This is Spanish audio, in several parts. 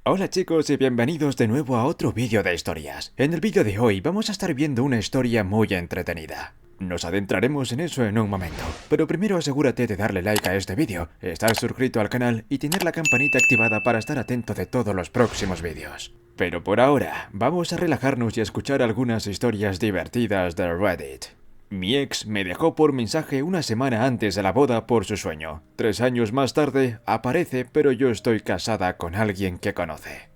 Hola chicos y bienvenidos de nuevo a otro vídeo de historias. En el vídeo de hoy vamos a estar viendo una historia muy entretenida. Nos adentraremos en eso en un momento, pero primero asegúrate de darle like a este vídeo, estar suscrito al canal y tener la campanita activada para estar atento de todos los próximos vídeos. Pero por ahora, vamos a relajarnos y a escuchar algunas historias divertidas de Reddit. Mi ex me dejó por mensaje una semana antes de la boda por su sueño. 3 años más tarde, aparece, pero yo estoy casada con alguien que conoce.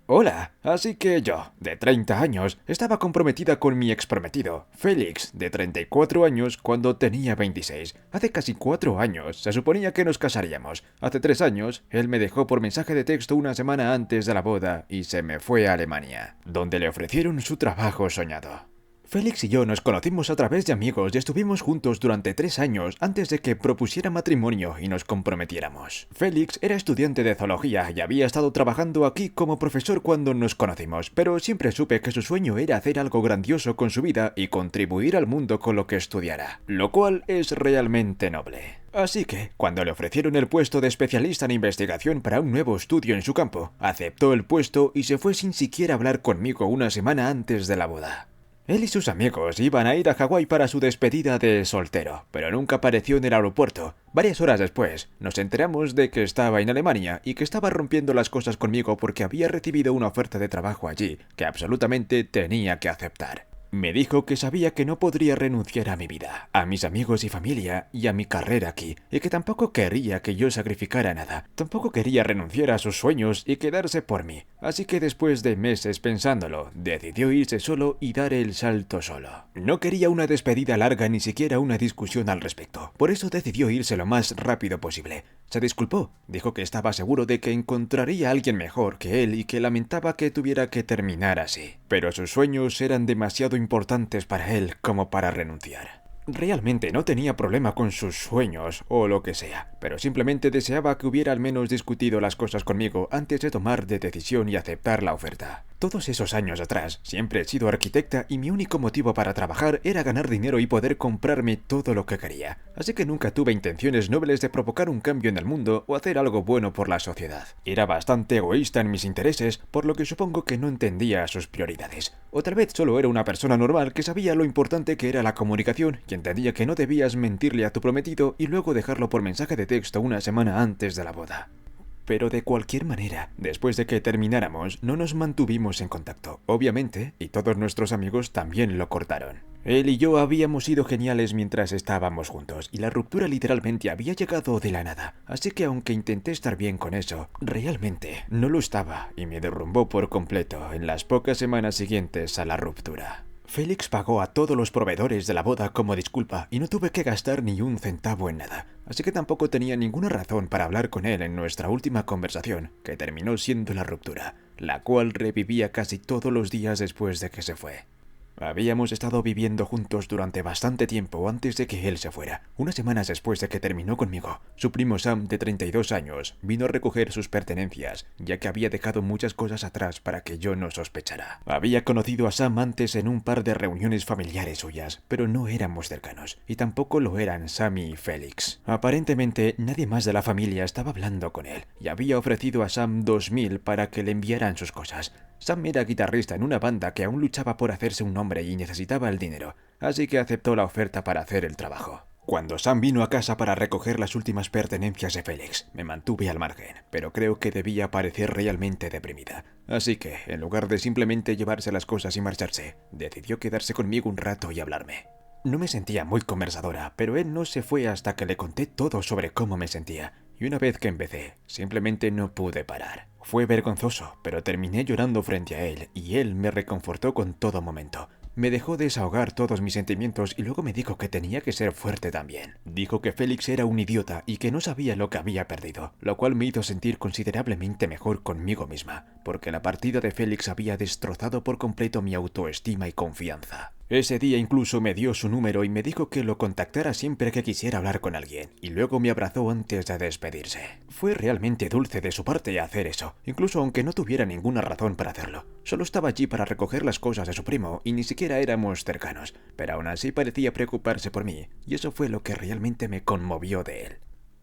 Hola, así que yo, de 30 años, estaba comprometida con mi ex prometido, Félix, de 34 años, cuando tenía 26. Hace casi 4 años se suponía que nos casaríamos. Hace 3 años, él me dejó por mensaje de texto una semana antes de la boda y se me fue a Alemania, donde le ofrecieron su trabajo soñado. Félix y yo nos conocimos a través de amigos y estuvimos juntos durante 3 años antes de que propusiera matrimonio y nos comprometiéramos. Félix era estudiante de zoología y había estado trabajando aquí como profesor cuando nos conocimos, pero siempre supe que su sueño era hacer algo grandioso con su vida y contribuir al mundo con lo que estudiara, lo cual es realmente noble. Así que, cuando le ofrecieron el puesto de especialista en investigación para un nuevo estudio en su campo, aceptó el puesto y se fue sin siquiera hablar conmigo una semana antes de la boda. Él y sus amigos iban a ir a Hawái para su despedida de soltero, pero nunca apareció en el aeropuerto. Varias horas después, nos enteramos de que estaba en Alemania y que estaba rompiendo las cosas conmigo porque había recibido una oferta de trabajo allí que absolutamente tenía que aceptar. Me dijo que sabía que no podría renunciar a mi vida, a mis amigos y familia y a mi carrera aquí, y que tampoco quería que yo sacrificara nada. Tampoco quería renunciar a sus sueños y quedarse por mí. Así que después de meses pensándolo, decidió irse solo y dar el salto solo. No quería una despedida larga ni siquiera una discusión al respecto. Por eso decidió irse lo más rápido posible. Se disculpó, dijo que estaba seguro de que encontraría a alguien mejor que él y que lamentaba que tuviera que terminar así. Pero sus sueños eran demasiado importantes para él como para renunciar. Realmente no tenía problema con sus sueños o lo que sea, pero simplemente deseaba que hubiera al menos discutido las cosas conmigo antes de tomar de decisión y aceptar la oferta. Todos esos años atrás, siempre he sido arquitecta y mi único motivo para trabajar era ganar dinero y poder comprarme todo lo que quería. Así que nunca tuve intenciones nobles de provocar un cambio en el mundo o hacer algo bueno por la sociedad. Era bastante egoísta en mis intereses, por lo que supongo que no entendía sus prioridades. O tal vez solo era una persona normal que sabía lo importante que era la comunicación y entendía que no debías mentirle a tu prometido y luego dejarlo por mensaje de texto una semana antes de la boda. Pero de cualquier manera, después de que termináramos, no nos mantuvimos en contacto, obviamente, y todos nuestros amigos también lo cortaron. Él y yo habíamos sido geniales mientras estábamos juntos, y la ruptura literalmente había llegado de la nada, así que aunque intenté estar bien con eso, realmente no lo estaba, y me derrumbó por completo en las pocas semanas siguientes a la ruptura. Félix pagó a todos los proveedores de la boda como disculpa y no tuve que gastar ni un centavo en nada, así que tampoco tenía ninguna razón para hablar con él en nuestra última conversación, que terminó siendo la ruptura, la cual revivía casi todos los días después de que se fue. Habíamos estado viviendo juntos durante bastante tiempo antes de que él se fuera. Unas semanas después de que terminó conmigo, su primo Sam, de 32 años, vino a recoger sus pertenencias, ya que había dejado muchas cosas atrás para que yo no sospechara. Había conocido a Sam antes en un par de reuniones familiares suyas, pero no éramos cercanos, y tampoco lo eran Sammy y Félix. Aparentemente, nadie más de la familia estaba hablando con él, y había ofrecido a Sam 2000 para que le enviaran sus cosas. Sam era guitarrista en una banda que aún luchaba por hacerse un nombre y necesitaba el dinero, así que aceptó la oferta para hacer el trabajo. Cuando Sam vino a casa para recoger las últimas pertenencias de Félix, me mantuve al margen, pero creo que debía parecer realmente deprimida. Así que, en lugar de simplemente llevarse las cosas y marcharse, decidió quedarse conmigo un rato y hablarme. No me sentía muy conversadora, pero él no se fue hasta que le conté todo sobre cómo me sentía. Y una vez que empecé, simplemente no pude parar. Fue vergonzoso, pero terminé llorando frente a él y él me reconfortó con todo momento. Me dejó desahogar todos mis sentimientos y luego me dijo que tenía que ser fuerte también. Dijo que Félix era un idiota y que no sabía lo que había perdido, lo cual me hizo sentir considerablemente mejor conmigo misma, porque la partida de Félix había destrozado por completo mi autoestima y confianza. Ese día incluso me dio su número y me dijo que lo contactara siempre que quisiera hablar con alguien, y luego me abrazó antes de despedirse. Fue realmente dulce de su parte hacer eso, incluso aunque no tuviera ninguna razón para hacerlo. Solo estaba allí para recoger las cosas de su primo y ni siquiera éramos cercanos, pero aún así parecía preocuparse por mí, y eso fue lo que realmente me conmovió de él.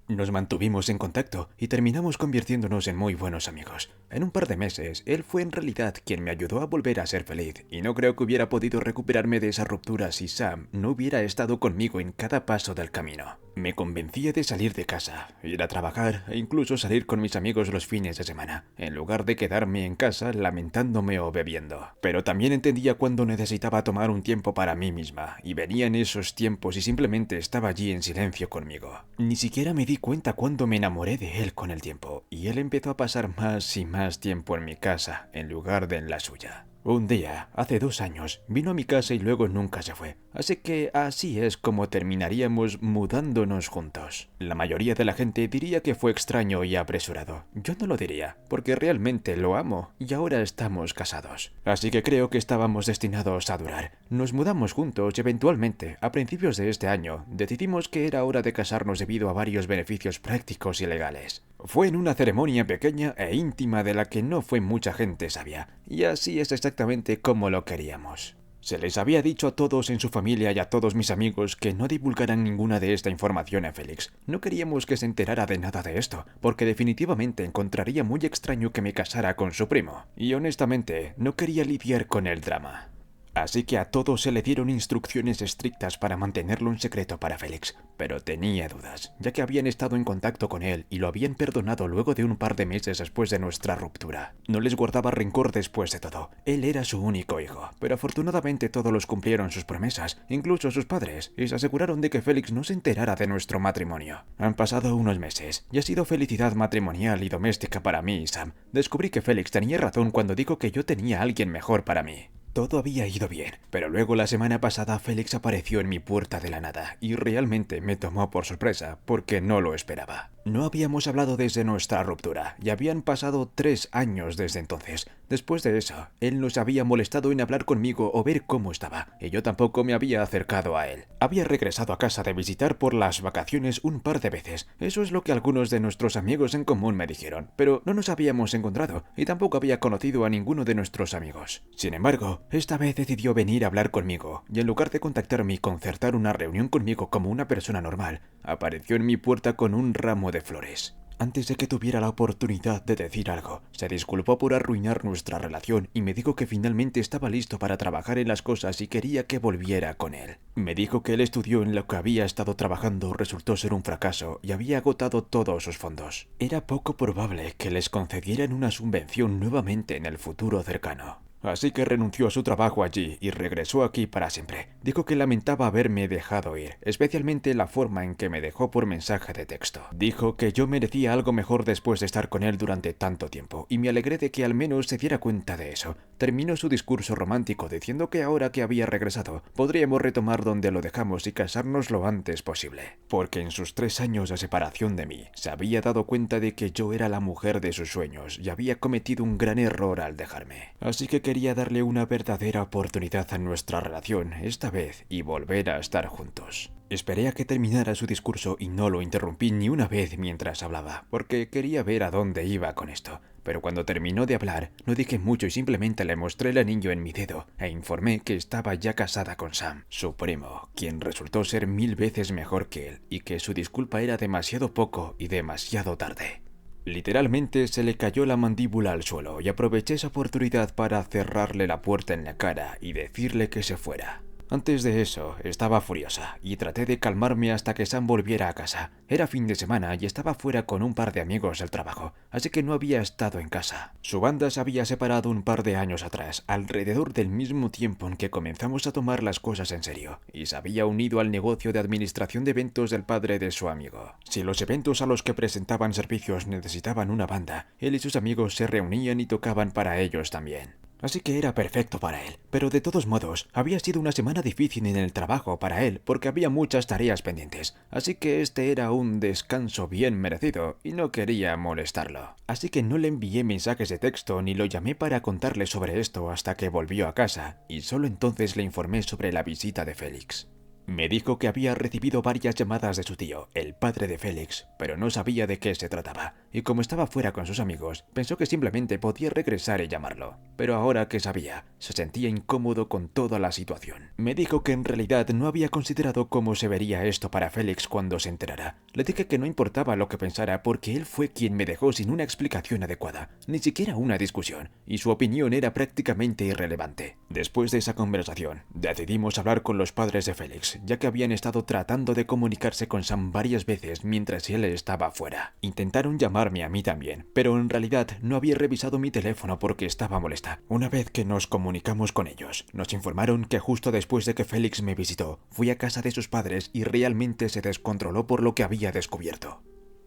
Nos mantuvimos en contacto y terminamos convirtiéndonos en muy buenos amigos. En un par de meses, él fue en realidad quien me ayudó a volver a ser feliz, y no creo que hubiera podido recuperarme de esa ruptura si Sam no hubiera estado conmigo en cada paso del camino. Me convencía de salir de casa, ir a trabajar e incluso salir con mis amigos los fines de semana, en lugar de quedarme en casa lamentándome o bebiendo. Pero también entendía cuando necesitaba tomar un tiempo para mí misma, y venían esos tiempos y simplemente estaba allí en silencio conmigo. Ni siquiera me di cuenta cuando me enamoré de él con el tiempo, y él empezó a pasar más y más tiempo en mi casa en lugar de en la suya. Un día, hace 2 años, vino a mi casa y luego nunca se fue, así que así es como terminaríamos mudándonos juntos. La mayoría de la gente diría que fue extraño y apresurado. Yo no lo diría, porque realmente lo amo y ahora estamos casados. Así que creo que estábamos destinados a durar. Nos mudamos juntos y eventualmente, a principios de este año, decidimos que era hora de casarnos debido a varios beneficios prácticos y legales. Fue en una ceremonia pequeña e íntima de la que no fue mucha gente sabia, y así es exactamente como lo queríamos. Se les había dicho a todos en su familia y a todos mis amigos que no divulgaran ninguna de esta información a Félix. No queríamos que se enterara de nada de esto, porque definitivamente encontraría muy extraño que me casara con su primo, y honestamente no quería lidiar con el drama. Así que a todos se le dieron instrucciones estrictas para mantenerlo en secreto para Félix, pero tenía dudas, ya que habían estado en contacto con él y lo habían perdonado luego de un par de meses después de nuestra ruptura. No les guardaba rencor después de todo. Él era su único hijo, pero afortunadamente todos los cumplieron sus promesas, incluso sus padres, y se aseguraron de que Félix no se enterara de nuestro matrimonio. Han pasado unos meses, y ha sido felicidad matrimonial y doméstica para mí y Sam. Descubrí que Félix tenía razón cuando dijo que yo tenía a alguien mejor para mí. Todo había ido bien, pero luego la semana pasada Félix apareció en mi puerta de la nada y realmente me tomó por sorpresa porque no lo esperaba. No habíamos hablado desde nuestra ruptura y habían pasado 3 años desde entonces. Después de eso, él no se había molestado en hablar conmigo o ver cómo estaba, y yo tampoco me había acercado a él. Había regresado a casa de visitar por las vacaciones un par de veces. Eso es lo que algunos de nuestros amigos en común me dijeron, pero no nos habíamos encontrado y tampoco había conocido a ninguno de nuestros amigos. Sin embargo, esta vez decidió venir a hablar conmigo, y en lugar de contactarme y concertar una reunión conmigo como una persona normal, apareció en mi puerta con un ramo de flores. Antes de que tuviera la oportunidad de decir algo, se disculpó por arruinar nuestra relación y me dijo que finalmente estaba listo para trabajar en las cosas y quería que volviera con él. Me dijo que él estudió en lo que había estado trabajando resultó ser un fracaso y había agotado todos sus fondos. Era poco probable que les concedieran una subvención nuevamente en el futuro cercano. Así que renunció a su trabajo allí y regresó aquí para siempre. Dijo que lamentaba haberme dejado ir, especialmente la forma en que me dejó por mensaje de texto. Dijo que yo merecía algo mejor después de estar con él durante tanto tiempo, y me alegré de que al menos se diera cuenta de eso. Terminó su discurso romántico diciendo que ahora que había regresado, podríamos retomar donde lo dejamos y casarnos lo antes posible. Porque en sus 3 años de separación de mí, se había dado cuenta de que yo era la mujer de sus sueños y había cometido un gran error al dejarme. Así que quería darle una verdadera oportunidad a nuestra relación esta vez y volver a estar juntos. Esperé a que terminara su discurso y no lo interrumpí ni una vez mientras hablaba, porque quería ver a dónde iba con esto. Pero cuando terminó de hablar, no dije mucho y simplemente le mostré el anillo en mi dedo e informé que estaba ya casada con Sam, su primo, quien resultó ser 1000 veces mejor que él, y que su disculpa era demasiado poco y demasiado tarde. Literalmente se le cayó la mandíbula al suelo y aproveché esa oportunidad para cerrarle la puerta en la cara y decirle que se fuera. Antes de eso, estaba furiosa y traté de calmarme hasta que Sam volviera a casa. Era fin de semana y estaba fuera con un par de amigos del trabajo, así que no había estado en casa. Su banda se había separado un par de años atrás, alrededor del mismo tiempo en que comenzamos a tomar las cosas en serio, y se había unido al negocio de administración de eventos del padre de su amigo. Si los eventos a los que presentaban servicios necesitaban una banda, él y sus amigos se reunían y tocaban para ellos también. Así que era perfecto para él, pero de todos modos, había sido una semana difícil en el trabajo para él porque había muchas tareas pendientes, así que este era un descanso bien merecido y no quería molestarlo. Así que no le envié mensajes de texto ni lo llamé para contarle sobre esto hasta que volvió a casa, y solo entonces le informé sobre la visita de Félix. Me dijo que había recibido varias llamadas de su tío, el padre de Félix, pero no sabía de qué se trataba, y como estaba fuera con sus amigos, pensó que simplemente podía regresar y llamarlo. Pero ahora que sabía, se sentía incómodo con toda la situación. Me dijo que en realidad no había considerado cómo se vería esto para Félix cuando se enterara. Le dije que no importaba lo que pensara porque él fue quien me dejó sin una explicación adecuada, ni siquiera una discusión, y su opinión era prácticamente irrelevante. Después de esa conversación, decidimos hablar con los padres de Félix, ya que habían estado tratando de comunicarse con Sam varias veces mientras él estaba fuera. Intentaron llamarme a mí también, pero en realidad no había revisado mi teléfono porque estaba molesta. Una vez que nos comunicamos con ellos, nos informaron que justo después de que Félix me visitó, fui a casa de sus padres y realmente se descontroló por lo que había descubierto.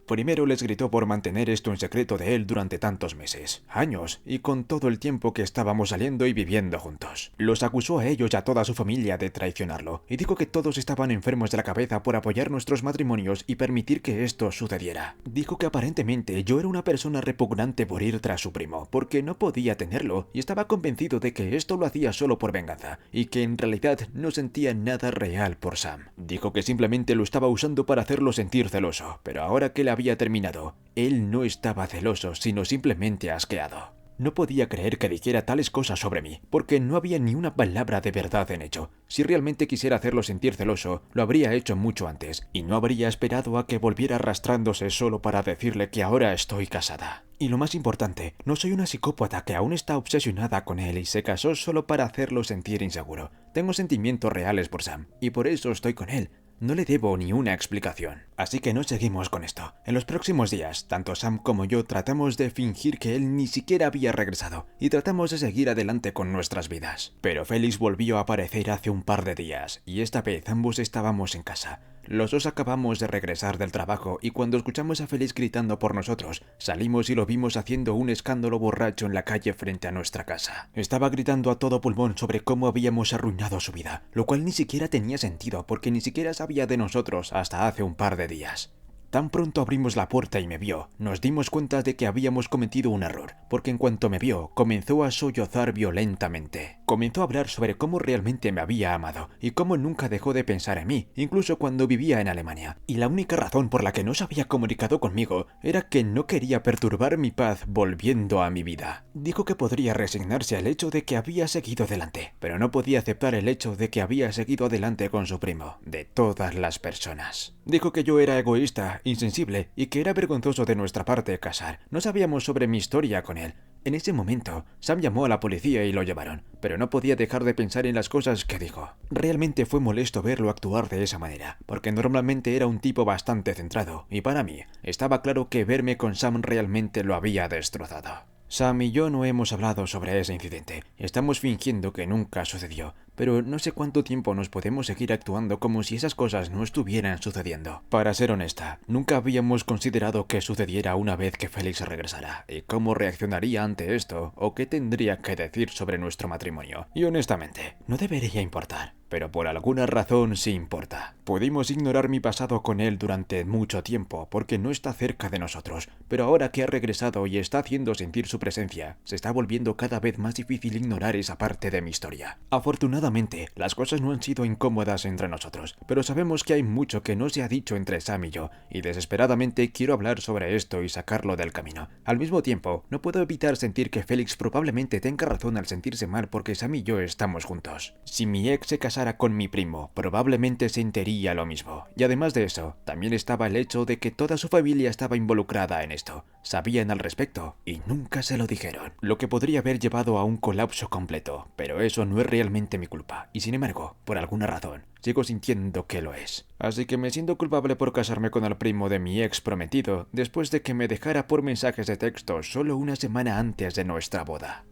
Primero les gritó por mantener esto en secreto de él durante tantos meses, años, y con todo el tiempo que estábamos saliendo y viviendo juntos. Los acusó a ellos y a toda su familia de traicionarlo, y dijo que todos estaban enfermos de la cabeza por apoyar nuestros matrimonios y permitir que esto sucediera. Dijo que aparentemente yo era una persona repugnante por ir tras su primo, porque no podía tenerlo, y estaba convencido de que esto lo hacía solo por venganza, y que en realidad no sentía nada real por Sam. Dijo que simplemente lo estaba usando para hacerlo sentir celoso, pero ahora que la había terminado, él no estaba celoso, sino simplemente asqueado. No podía creer que dijera tales cosas sobre mí, porque no había ni una palabra de verdad en ello. Si realmente quisiera hacerlo sentir celoso, lo habría hecho mucho antes, y no habría esperado a que volviera arrastrándose solo para decirle que ahora estoy casada. Y lo más importante, no soy una psicópata que aún está obsesionada con él y se casó solo para hacerlo sentir inseguro. Tengo sentimientos reales por Sam, y por eso estoy con él. No le debo ni una explicación. Así que no seguimos con esto. En los próximos días, tanto Sam como yo tratamos de fingir que él ni siquiera había regresado y tratamos de seguir adelante con nuestras vidas. Pero Félix volvió a aparecer hace un par de días y esta vez ambos estábamos en casa. Los dos acabamos de regresar del trabajo y cuando escuchamos a Félix gritando por nosotros, salimos y lo vimos haciendo un escándalo borracho en la calle frente a nuestra casa. Estaba gritando a todo pulmón sobre cómo habíamos arruinado su vida, lo cual ni siquiera tenía sentido porque ni siquiera sabía de nosotros hasta hace un par de días. Tan pronto abrimos la puerta y me vio, nos dimos cuenta de que habíamos cometido un error, porque en cuanto me vio, comenzó a sollozar violentamente. Comenzó a hablar sobre cómo realmente me había amado y cómo nunca dejó de pensar en mí, incluso cuando vivía en Alemania. Y la única razón por la que no se había comunicado conmigo era que no quería perturbar mi paz volviendo a mi vida. Dijo que podría resignarse al hecho de que había seguido adelante, pero no podía aceptar el hecho de que había seguido adelante con su primo, de todas las personas. Dijo que yo era egoísta, insensible y que era vergonzoso de nuestra parte casar. No sabíamos sobre mi historia con él. En ese momento, Sam llamó a la policía y lo llevaron, pero no podía dejar de pensar en las cosas que dijo. Realmente fue molesto verlo actuar de esa manera, porque normalmente era un tipo bastante centrado, y para mí, estaba claro que verme con Sam realmente lo había destrozado. Sam y yo no hemos hablado sobre ese incidente. Estamos fingiendo que nunca sucedió, pero no sé cuánto tiempo nos podemos seguir actuando como si esas cosas no estuvieran sucediendo. Para ser honesta, nunca habíamos considerado que sucediera una vez que Félix regresara, y cómo reaccionaría ante esto, o qué tendría que decir sobre nuestro matrimonio. Y honestamente, no debería importar. Pero por alguna razón sí importa. Pudimos ignorar mi pasado con él durante mucho tiempo porque no está cerca de nosotros, pero ahora que ha regresado y está haciendo sentir su presencia, se está volviendo cada vez más difícil ignorar esa parte de mi historia. Afortunadamente, las cosas no han sido incómodas entre nosotros, pero sabemos que hay mucho que no se ha dicho entre Sam y yo, y desesperadamente quiero hablar sobre esto y sacarlo del camino. Al mismo tiempo, no puedo evitar sentir que Félix probablemente tenga razón al sentirse mal porque Sam y yo estamos juntos. Si mi ex se casara con mi primo, probablemente sentiría lo mismo. Y además de eso, también estaba el hecho de que toda su familia estaba involucrada en esto. Sabían al respecto y nunca se lo dijeron, lo que podría haber llevado a un colapso completo, pero eso no es realmente mi culpa, y sin embargo, por alguna razón, sigo sintiendo que lo es. Así que me siento culpable por casarme con el primo de mi ex prometido, después de que me dejara por mensajes de texto solo una semana antes de nuestra boda.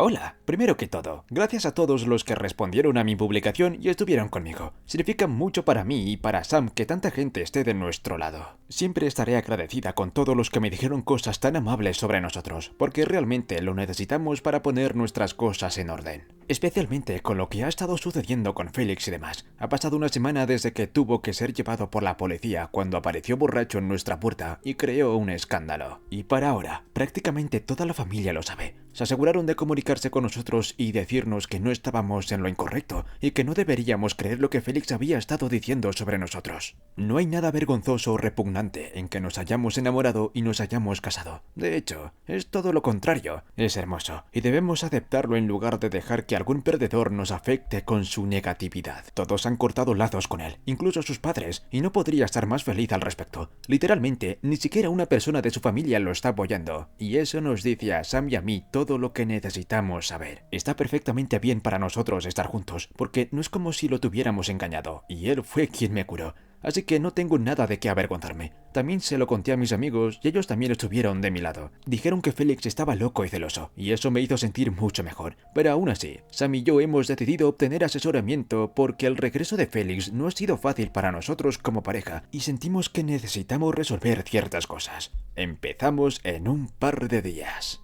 Hola, primero que todo, gracias a todos los que respondieron a mi publicación y estuvieron conmigo. Significa mucho para mí y para Sam que tanta gente esté de nuestro lado. Siempre estaré agradecida con todos los que me dijeron cosas tan amables sobre nosotros, porque realmente lo necesitamos para poner nuestras cosas en orden. Especialmente con lo que ha estado sucediendo con Félix y demás. Ha pasado una semana desde que tuvo que ser llevado por la policía cuando apareció borracho en nuestra puerta y creó un escándalo. Y para ahora, prácticamente toda la familia lo sabe. Se aseguraron de comunicarse con nosotros y decirnos que no estábamos en lo incorrecto y que no deberíamos creer lo que Félix había estado diciendo sobre nosotros. No hay nada vergonzoso o repugnante en que nos hayamos enamorado y nos hayamos casado. De hecho, es todo lo contrario. Es hermoso y debemos aceptarlo en lugar de dejar que algún perdedor nos afecte con su negatividad. Todos han cortado lazos con él, incluso sus padres, y no podría estar más feliz al respecto. Literalmente, ni siquiera una persona de su familia lo está apoyando. Y eso nos dice a Sam y a mí todo lo que necesitamos saber. Está perfectamente bien para nosotros estar juntos, porque no es como si lo tuviéramos engañado, y él fue quien me curó. Así que no tengo nada de qué avergonzarme. También se lo conté a mis amigos y ellos también estuvieron de mi lado. Dijeron que Félix estaba loco y celoso, y eso me hizo sentir mucho mejor. Pero aún así, Sam y yo hemos decidido obtener asesoramiento porque el regreso de Félix no ha sido fácil para nosotros como pareja y sentimos que necesitamos resolver ciertas cosas. Empezamos en un par de días.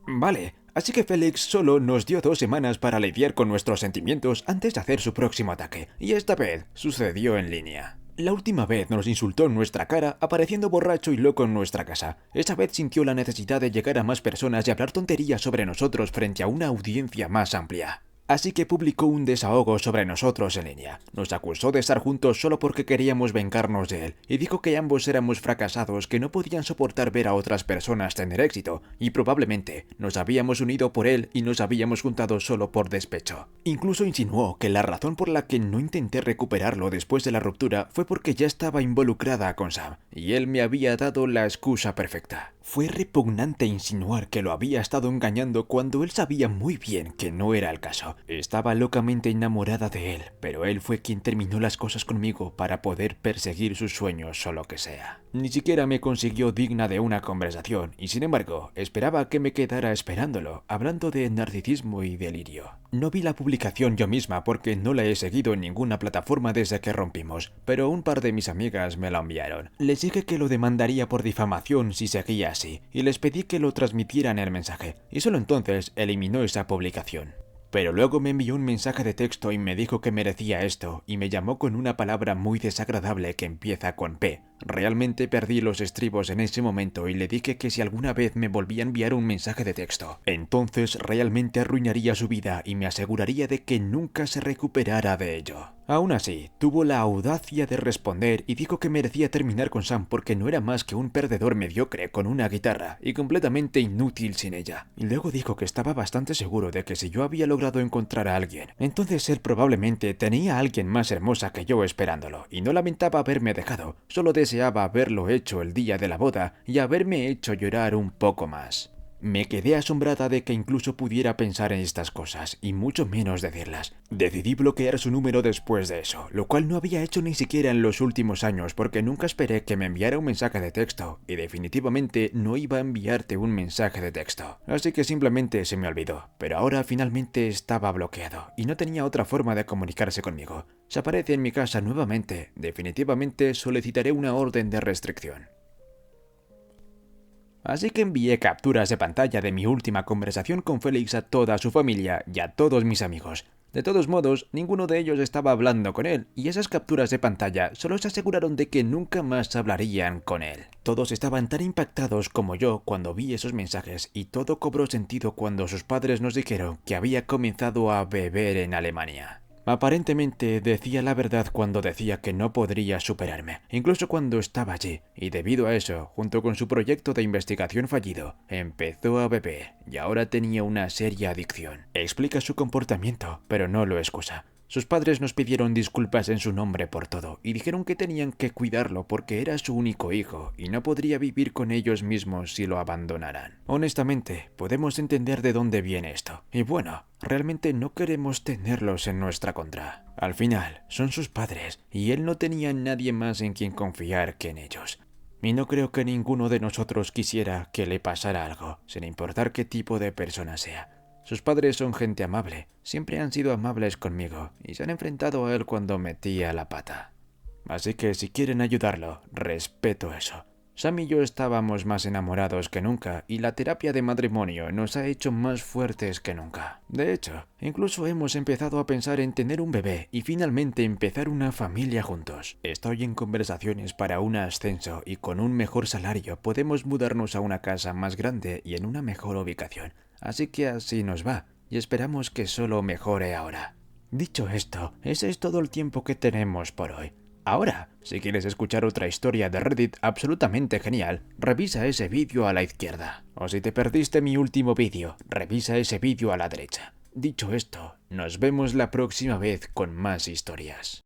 Vale, así que Félix solo nos dio 2 semanas para lidiar con nuestros sentimientos antes de hacer su próximo ataque, y esta vez sucedió en línea. La última vez nos insultó en nuestra cara, apareciendo borracho y loco en nuestra casa. Esta vez sintió la necesidad de llegar a más personas y hablar tonterías sobre nosotros frente a una audiencia más amplia. Así que publicó un desahogo sobre nosotros en línea. Nos acusó de estar juntos solo porque queríamos vengarnos de él, y dijo que ambos éramos fracasados que no podían soportar ver a otras personas tener éxito, y probablemente nos habíamos unido por él y nos habíamos juntado solo por despecho. Incluso insinuó que la razón por la que no intenté recuperarlo después de la ruptura fue porque ya estaba involucrada con Sam, y él me había dado la excusa perfecta. Fue repugnante insinuar que lo había estado engañando cuando él sabía muy bien que no era el caso. Estaba locamente enamorada de él, pero él fue quien terminó las cosas conmigo para poder perseguir sus sueños o lo que sea. Ni siquiera me consiguió digna de una conversación y sin embargo esperaba que me quedara esperándolo, hablando de narcisismo y delirio. No vi la publicación yo misma porque no la he seguido en ninguna plataforma desde que rompimos, pero un par de mis amigas me la enviaron. Les dije que lo demandaría por difamación si seguía así, y les pedí que lo transmitieran el mensaje, y solo entonces eliminó esa publicación. Pero luego me envió un mensaje de texto y me dijo que merecía esto, y me llamó con una palabra muy desagradable que empieza con P. Realmente perdí los estribos en ese momento y le dije que si alguna vez me volvía a enviar un mensaje de texto, entonces realmente arruinaría su vida y me aseguraría de que nunca se recuperara de ello. Aún así, tuvo la audacia de responder y dijo que merecía terminar con Sam porque no era más que un perdedor mediocre con una guitarra y completamente inútil sin ella. Y luego dijo que estaba bastante seguro de que si yo había logrado encontrar a alguien, entonces él probablemente tenía a alguien más hermosa que yo esperándolo y no lamentaba haberme dejado, solo deseaba haberlo hecho el día de la boda y haberme hecho llorar un poco más. Me quedé asombrada de que incluso pudiera pensar en estas cosas, y mucho menos decirlas. Decidí bloquear su número después de eso, lo cual no había hecho ni siquiera en los últimos años porque nunca esperé que me enviara un mensaje de texto, y definitivamente no iba a enviarte un mensaje de texto. Así que simplemente se me olvidó, pero ahora finalmente estaba bloqueado, y no tenía otra forma de comunicarse conmigo. Si aparece en mi casa nuevamente, definitivamente solicitaré una orden de restricción. Así que envié capturas de pantalla de mi última conversación con Félix a toda su familia y a todos mis amigos. De todos modos, ninguno de ellos estaba hablando con él, y esas capturas de pantalla solo se aseguraron de que nunca más hablarían con él. Todos estaban tan impactados como yo cuando vi esos mensajes, y todo cobró sentido cuando sus padres nos dijeron que había comenzado a beber en Alemania. Aparentemente decía la verdad cuando decía que no podría superarme, incluso cuando estaba allí, y debido a eso, junto con su proyecto de investigación fallido, empezó a beber y ahora tenía una seria adicción. Explica su comportamiento, pero no lo excusa. Sus padres nos pidieron disculpas en su nombre por todo y dijeron que tenían que cuidarlo porque era su único hijo y no podría vivir con ellos mismos si lo abandonaran. Honestamente, podemos entender de dónde viene esto. Y bueno, realmente no queremos tenerlos en nuestra contra. Al final, son sus padres y él no tenía nadie más en quien confiar que en ellos. Y no creo que ninguno de nosotros quisiera que le pasara algo, sin importar qué tipo de persona sea. Sus padres son gente amable, siempre han sido amables conmigo y se han enfrentado a él cuando metía la pata. Así que si quieren ayudarlo, respeto eso. Sam y yo estábamos más enamorados que nunca y la terapia de matrimonio nos ha hecho más fuertes que nunca. De hecho, incluso hemos empezado a pensar en tener un bebé y finalmente empezar una familia juntos. Estoy en conversaciones para un ascenso y con un mejor salario podemos mudarnos a una casa más grande y en una mejor ubicación. Así que así nos va y esperamos que solo mejore ahora. Dicho esto, ese es todo el tiempo que tenemos por hoy. Ahora, si quieres escuchar otra historia de Reddit absolutamente genial, revisa ese vídeo a la izquierda. O si te perdiste mi último vídeo, revisa ese vídeo a la derecha. Dicho esto, nos vemos la próxima vez con más historias.